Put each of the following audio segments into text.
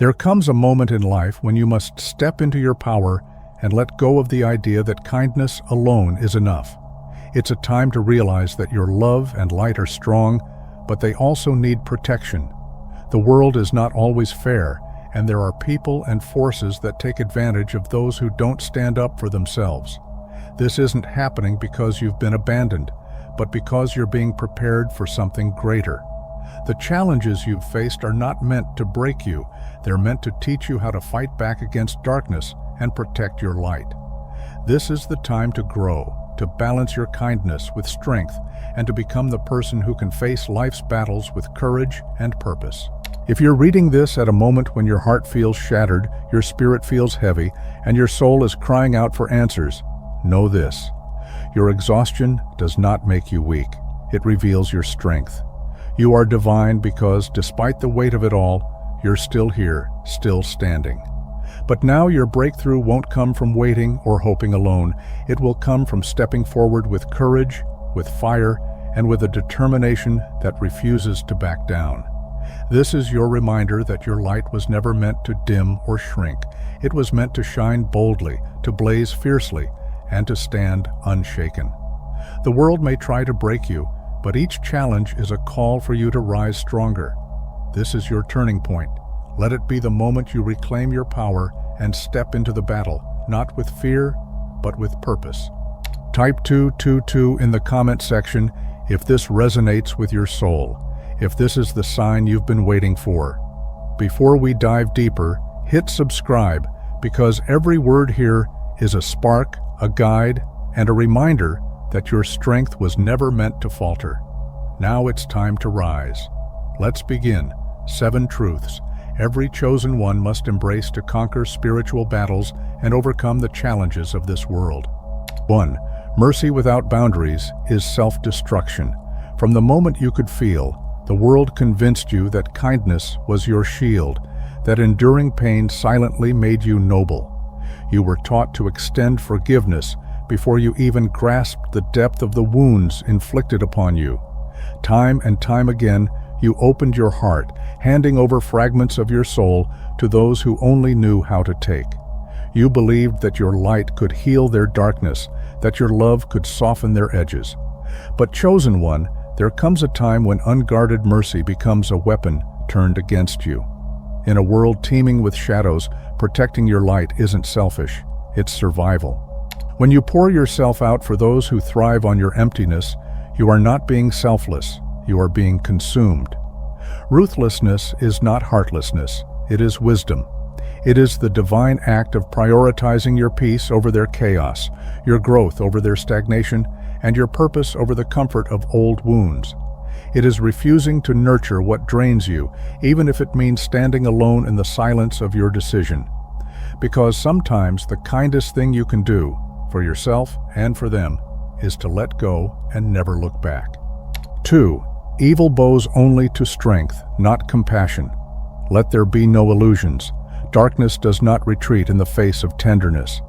There comes a moment in life when you must step into your power and let go of the idea that kindness alone is enough. It's a time to realize that your love and light are strong, but they also need protection. The world is not always fair, and there are people and forces that take advantage of those who don't stand up for themselves. This isn't happening because you've been abandoned, but because you're being prepared for something greater. The challenges you've faced are not meant to break you. They're meant to teach you how to fight back against darkness and protect your light. This is the time to grow, to balance your kindness with strength, and to become the person who can face life's battles with courage and purpose. If you're reading this at a moment when your heart feels shattered, your spirit feels heavy, and your soul is crying out for answers, know this: your exhaustion does not make you weak. It reveals your strength. You are divine because, despite the weight of it all, you're still here, still standing. But now your breakthrough won't come from waiting or hoping alone. It will come from stepping forward with courage, with fire, and with a determination that refuses to back down. This is your reminder that your light was never meant to dim or shrink. It was meant to shine boldly, to blaze fiercely, and to stand unshaken. The world may try to break you, but each challenge is a call for you to rise stronger. This is your turning point. Let it be the moment you reclaim your power and step into the battle, not with fear, but with purpose. Type 222 in the comment section if this resonates with your soul, if this is the sign you've been waiting for. Before we dive deeper, hit subscribe, because every word here is a spark, a guide, and a reminder that your strength was never meant to falter. Now it's time to rise. Let's begin. 7 truths every chosen one must embrace to conquer spiritual battles and overcome the challenges of this world. 1. Mercy without boundaries is self-destruction. From the moment you could feel, the world convinced you that kindness was your shield, that enduring pain silently made you noble. You were taught to extend forgiveness before you even grasped the depth of the wounds inflicted upon you. Time and time again, you opened your heart, handing over fragments of your soul to those who only knew how to take. You believed that your light could heal their darkness, that your love could soften their edges. But chosen one, there comes a time when unguarded mercy becomes a weapon turned against you. In a world teeming with shadows, protecting your light isn't selfish, it's survival. When you pour yourself out for those who thrive on your emptiness, you are not being selfless, you are being consumed. Ruthlessness is not heartlessness, it is wisdom. It is the divine act of prioritizing your peace over their chaos, your growth over their stagnation, and your purpose over the comfort of old wounds. It is refusing to nurture what drains you, even if it means standing alone in the silence of your decision. Because sometimes the kindest thing you can do, for yourself and for them, is to let go and never look back. 2. Evil bows only to strength, not compassion. Let there be no illusions. Darkness does not retreat in the face of tenderness.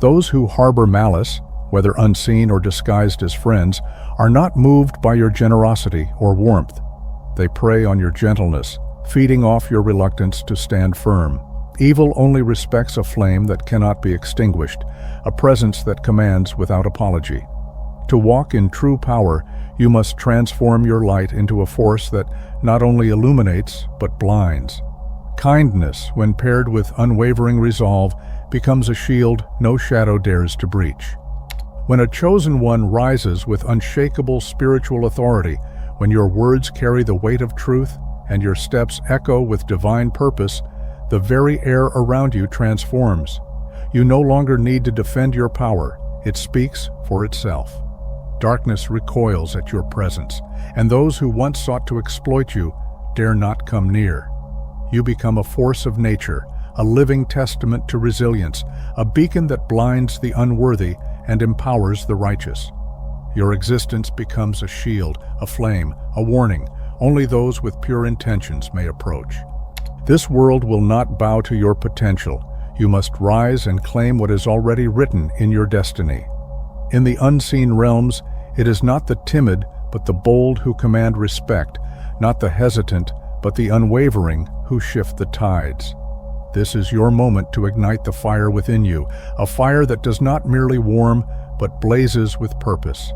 Those who harbor malice, whether unseen or disguised as friends, are not moved by your generosity or warmth. They prey on your gentleness, feeding off your reluctance to stand firm. Evil only respects a flame that cannot be extinguished, a presence that commands without apology. To walk in true power, you must transform your light into a force that not only illuminates, but blinds. Kindness, when paired with unwavering resolve, becomes a shield no shadow dares to breach. When a chosen one rises with unshakable spiritual authority, when your words carry the weight of truth and your steps echo with divine purpose, the very air around you transforms. You no longer need to defend your power, it speaks for itself. Darkness recoils at your presence, and those who once sought to exploit you dare not come near. You become a force of nature, a living testament to resilience, a beacon that blinds the unworthy and empowers the righteous. Your existence becomes a shield, a flame, a warning. Only those with pure intentions may approach. This world will not bow to your potential. You must rise and claim what is already written in your destiny. In the unseen realms, it is not the timid but the bold who command respect, not the hesitant but the unwavering who shift the tides. This is your moment to ignite the fire within you, a fire that does not merely warm, but blazes with purpose.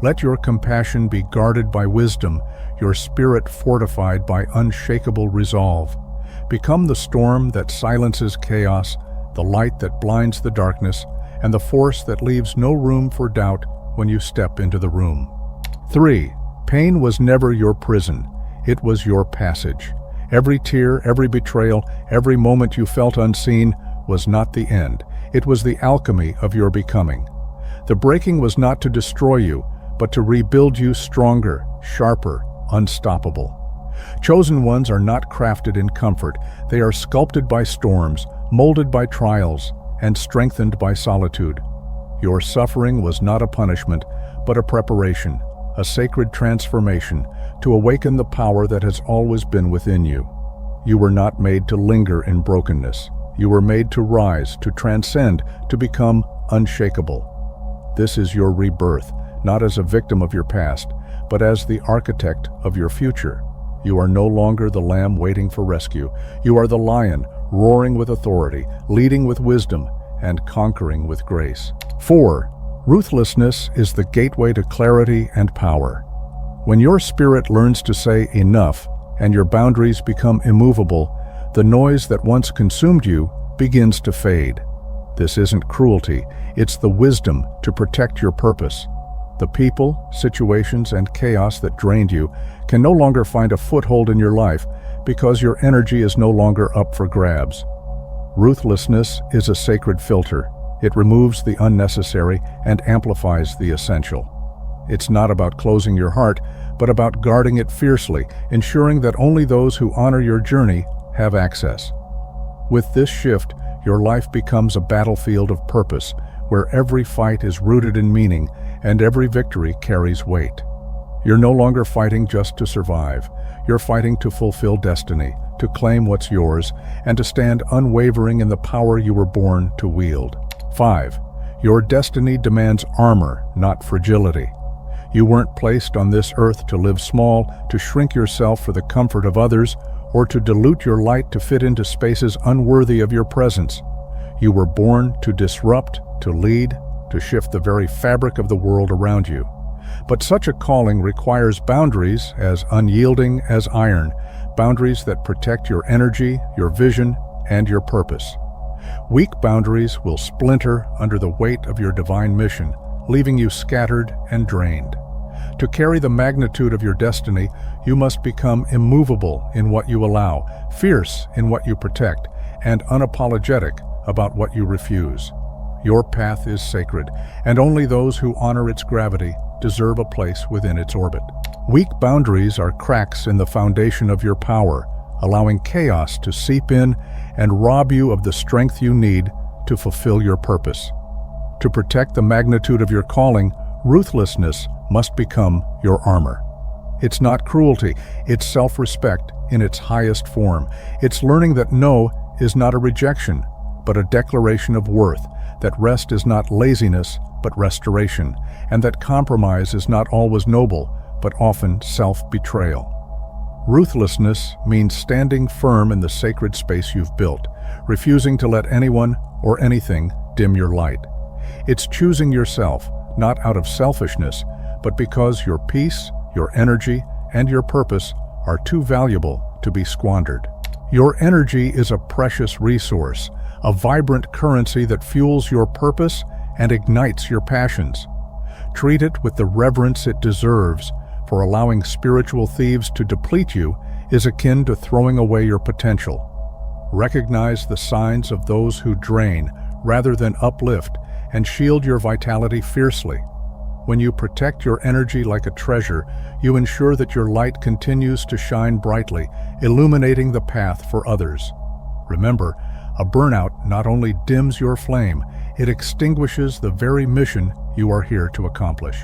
Let your compassion be guarded by wisdom, your spirit fortified by unshakable resolve. Become the storm that silences chaos, the light that blinds the darkness, and the force that leaves no room for doubt when you step into the room. 3. Pain was never your prison. It was your passage. Every tear, every betrayal, every moment you felt unseen was not the end. It was the alchemy of your becoming. The breaking was not to destroy you, but to rebuild you stronger, sharper, unstoppable. Chosen ones are not crafted in comfort. They are sculpted by storms, molded by trials, and strengthened by solitude. Your suffering was not a punishment, but a preparation, a sacred transformation to awaken the power that has always been within you. You were not made to linger in brokenness. You were made to rise, to transcend, to become unshakable. This is your rebirth, not as a victim of your past, but as the architect of your future. You are no longer the lamb waiting for rescue. You are the lion, roaring with authority, leading with wisdom, and conquering with grace. 4. Ruthlessness is the gateway to clarity and power. When your spirit learns to say enough and your boundaries become immovable, the noise that once consumed you begins to fade. This isn't cruelty, it's the wisdom to protect your purpose. The people, situations, and chaos that drained you can no longer find a foothold in your life because your energy is no longer up for grabs. Ruthlessness is a sacred filter. It removes the unnecessary and amplifies the essential. It's not about closing your heart, but about guarding it fiercely, ensuring that only those who honor your journey have access. With this shift, your life becomes a battlefield of purpose, where every fight is rooted in meaning and every victory carries weight. You're no longer fighting just to survive. You're fighting to fulfill destiny, to claim what's yours, and to stand unwavering in the power you were born to wield. 5. Your destiny demands armor, not fragility. You weren't placed on this earth to live small, to shrink yourself for the comfort of others, or to dilute your light to fit into spaces unworthy of your presence. You were born to disrupt, to lead, to shift the very fabric of the world around you. But such a calling requires boundaries as unyielding as iron, boundaries that protect your energy, your vision, and your purpose. Weak boundaries will splinter under the weight of your divine mission, leaving you scattered and drained. To carry the magnitude of your destiny, you must become immovable in what you allow, fierce in what you protect, and unapologetic about what you refuse. Your path is sacred, and only those who honor its gravity deserve a place within its orbit. Weak boundaries are cracks in the foundation of your power, allowing chaos to seep in and rob you of the strength you need to fulfill your purpose. To protect the magnitude of your calling, ruthlessness must become your armor. It's not cruelty, it's self-respect in its highest form. It's learning that no is not a rejection, but a declaration of worth, that rest is not laziness, but restoration, and that compromise is not always noble, but often self-betrayal. Ruthlessness means standing firm in the sacred space you've built, refusing to let anyone or anything dim your light. It's choosing yourself, not out of selfishness, but because your peace, your energy, and your purpose are too valuable to be squandered. Your energy is a precious resource, a vibrant currency that fuels your purpose and ignites your passions. Treat it with the reverence it deserves, for allowing spiritual thieves to deplete you is akin to throwing away your potential. Recognize the signs of those who drain rather than uplift, and shield your vitality fiercely. When you protect your energy like a treasure, you ensure that your light continues to shine brightly, illuminating the path for others. Remember, a burnout not only dims your flame, it extinguishes the very mission you are here to accomplish.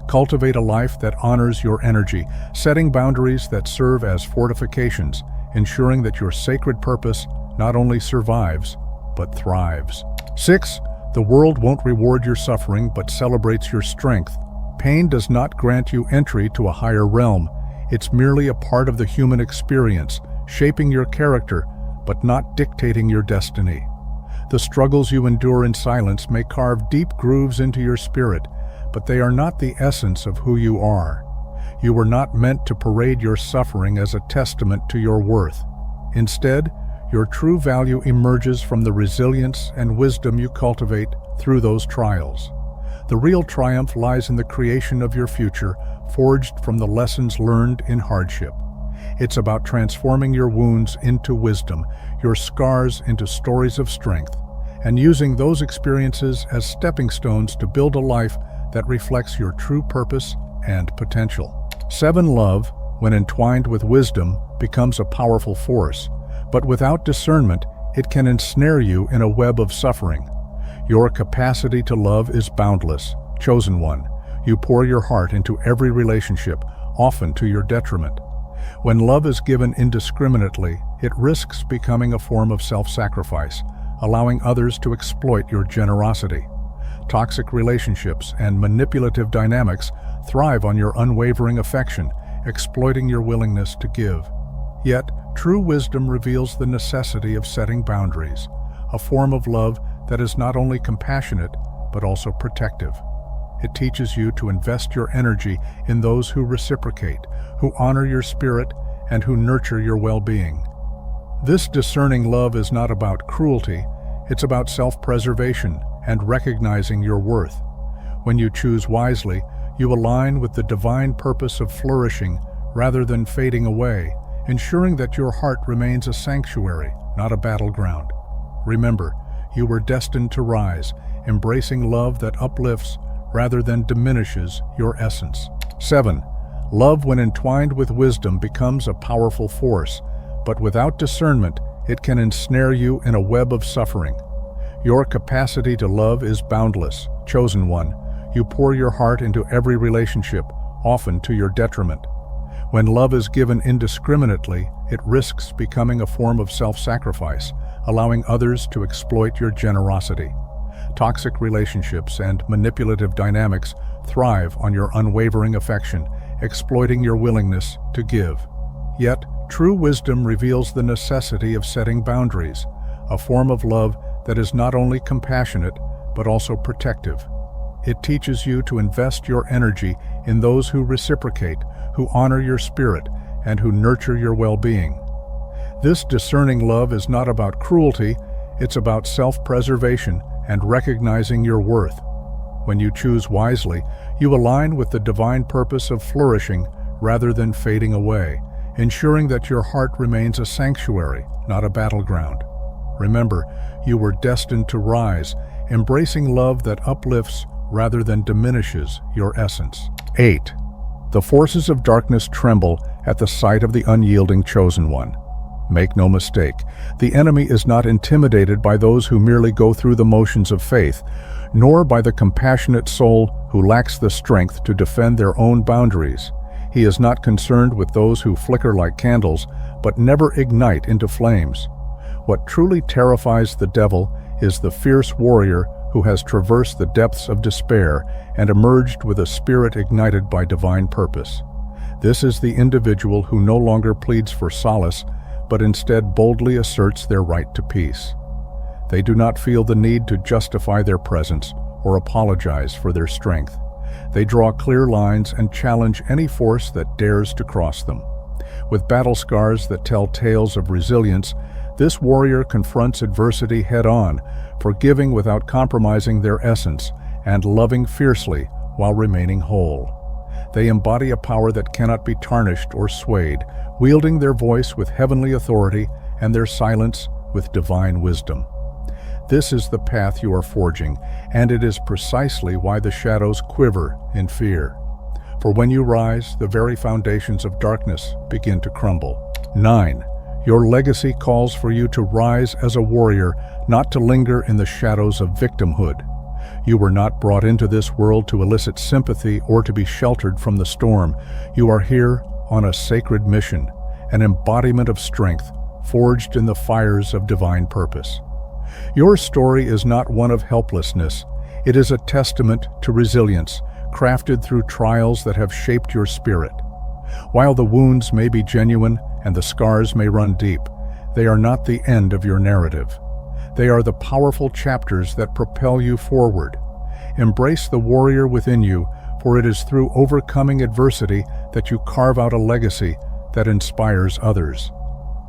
Cultivate a life that honors your energy, setting boundaries that serve as fortifications, ensuring that your sacred purpose not only survives, but thrives. 6. The world won't reward your suffering, but celebrates your strength. Pain does not grant you entry to a higher realm. It's merely a part of the human experience, shaping your character, but not dictating your destiny. The struggles you endure in silence may carve deep grooves into your spirit, but they are not the essence of who you are. You were not meant to parade your suffering as a testament to your worth. Instead, your true value emerges from the resilience and wisdom you cultivate through those trials. The real triumph lies in the creation of your future, forged from the lessons learned in hardship. It's about transforming your wounds into wisdom, your scars into stories of strength, and using those experiences as stepping stones to build a life that reflects your true purpose and potential. 7. Love, when entwined with wisdom, becomes a powerful force, but without discernment, it can ensnare you in a web of suffering. Your capacity to love is boundless, chosen one. You pour your heart into every relationship, often to your detriment. When love is given indiscriminately, it risks becoming a form of self-sacrifice, allowing others to exploit your generosity. Toxic relationships and manipulative dynamics thrive on your unwavering affection, exploiting your willingness to give. Yet, true wisdom reveals the necessity of setting boundaries, a form of love that is not only compassionate, but also protective. It teaches you to invest your energy in those who reciprocate, who honor your spirit, and who nurture your well-being. This discerning love is not about cruelty, it's about self-preservation and recognizing your worth. When you choose wisely, you align with the divine purpose of flourishing rather than fading away, ensuring that your heart remains a sanctuary, not a battleground. Remember, you were destined to rise, embracing love that uplifts rather than diminishes your essence. 7. Love, when entwined with wisdom, becomes a powerful force, but without discernment, it can ensnare you in a web of suffering. Your capacity to love is boundless, chosen one. You pour your heart into every relationship, often to your detriment. When love is given indiscriminately, it risks becoming a form of self-sacrifice, allowing others to exploit your generosity. Toxic relationships and manipulative dynamics thrive on your unwavering affection, exploiting your willingness to give. Yet, true wisdom reveals the necessity of setting boundaries, a form of love that is not only compassionate, but also protective. It teaches you to invest your energy in those who reciprocate, who honor your spirit, and who nurture your well-being. This discerning love is not about cruelty, it's about self-preservation and recognizing your worth. When you choose wisely, you align with the divine purpose of flourishing rather than fading away, ensuring that your heart remains a sanctuary, not a battleground. Remember, you were destined to rise, embracing love that uplifts rather than diminishes your essence. 8. The forces of darkness tremble at the sight of the unyielding chosen one. Make no mistake, the enemy is not intimidated by those who merely go through the motions of faith, nor by the compassionate soul who lacks the strength to defend their own boundaries. He is not concerned with those who flicker like candles, but never ignite into flames. What truly terrifies the devil is the fierce warrior who has traversed the depths of despair and emerged with a spirit ignited by divine purpose. This is the individual who no longer pleads for solace, but instead boldly asserts their right to peace. They do not feel the need to justify their presence or apologize for their strength. They draw clear lines and challenge any force that dares to cross them. With battle scars that tell tales of resilience, this warrior confronts adversity head-on, forgiving without compromising their essence and loving fiercely while remaining whole. They embody a power that cannot be tarnished or swayed, wielding their voice with heavenly authority and their silence with divine wisdom. This is the path you are forging, and it is precisely why the shadows quiver in fear. For when you rise, the very foundations of darkness begin to crumble. 9. Your legacy calls for you to rise as a warrior, not to linger in the shadows of victimhood. You were not brought into this world to elicit sympathy or to be sheltered from the storm. You are here on a sacred mission, an embodiment of strength, forged in the fires of divine purpose. Your story is not one of helplessness. It is a testament to resilience, crafted through trials that have shaped your spirit. While the wounds may be genuine and the scars may run deep, They are not the end of your narrative. They are the powerful chapters that propel you forward. Embrace the warrior within you, for it is through overcoming adversity that you carve out a legacy that inspires others.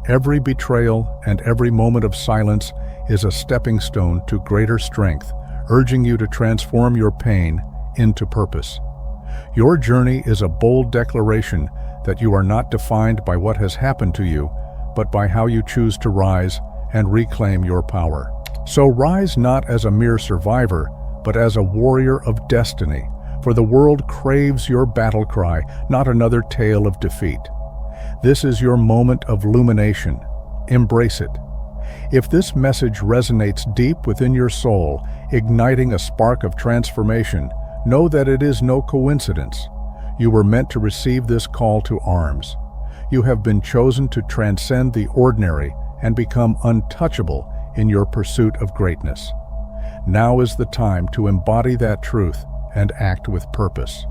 Every betrayal and every moment of silence is a stepping stone to greater strength, urging you to transform your pain into purpose. Your journey is a bold declaration that you are not defined by what has happened to you, but by how you choose to rise and reclaim your power. So rise not as a mere survivor, but as a warrior of destiny, for the world craves your battle cry, not another tale of defeat. This is your moment of illumination. Embrace it. If this message resonates deep within your soul, igniting a spark of transformation, know that it is no coincidence. You were meant to receive this call to arms. You have been chosen to transcend the ordinary and become untouchable in your pursuit of greatness. Now is the time to embody that truth and act with purpose.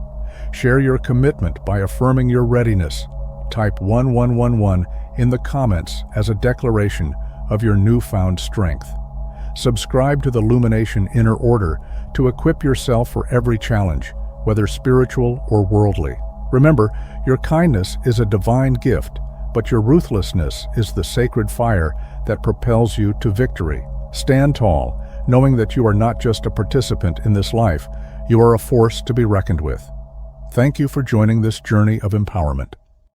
Share your commitment by affirming your readiness. Type 1111 in the comments as a declaration of your newfound strength. Subscribe to the Illumination Inner Order to equip yourself for every challenge, whether spiritual or worldly. Remember, your kindness is a divine gift, but your ruthlessness is the sacred fire that propels you to victory. Stand tall, knowing that you are not just a participant in this life, you are a force to be reckoned with. Thank you for joining this journey of empowerment.